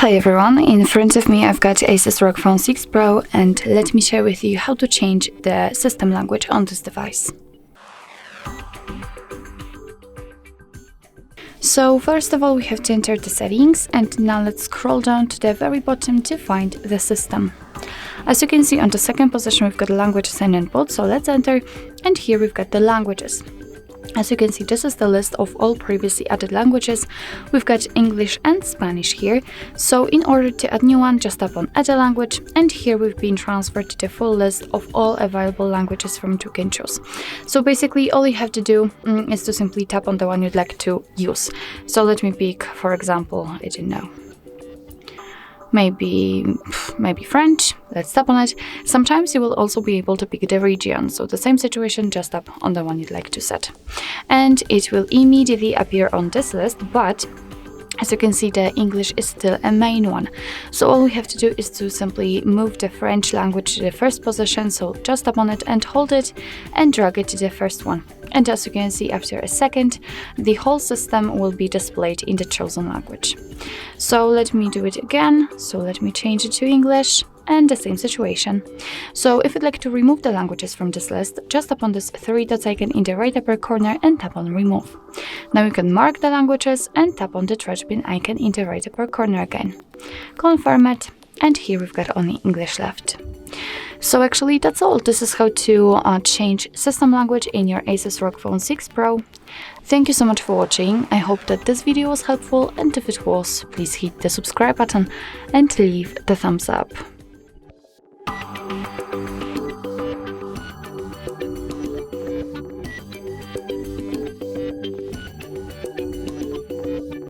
Hi everyone, in front of me I've got Asus ROG Phone 6 Pro, and let me share with you how to change the system language on this device. So first of all we have to enter the settings, and now let's scroll down to the very bottom to find the system. As you can see, on the second position we've got the languages and input, so let's enter, and here we've got the languages. As you can see, this is the list of all previously added languages. We've got English and Spanish here. So in order to add new one, just tap on add a language, and here we've been transferred to the full list of all available languages from which you can choose. So basically all you have to do is to simply tap on the one you'd like to use. So let me pick, for example, I don't know, maybe French. Let's tap on it. Sometimes you will also be able to pick the region, so the same situation, just tap on the one you'd like to set, and it will immediately appear on this list. But as you can see, the English is still a main one, so all we have to do is to simply move the French language to the first position. So just tap on it and hold it and drag it to the first one, and as you can see, after a second the whole system will be displayed in the chosen language. So let me do it again. So let me change it to English, and the same situation. So if you'd like to remove the languages from this list, just tap on this three dots icon in the right upper corner and tap on remove. Now you can mark the languages and tap on the trash bin icon in the right upper corner again. Confirm it, and here we've got only English left. So actually that's all. This is how to change system language in your Asus ROG Phone 6 Pro. Thank you so much for watching. I hope that this video was helpful, and if it was, please hit the subscribe button and leave the thumbs up.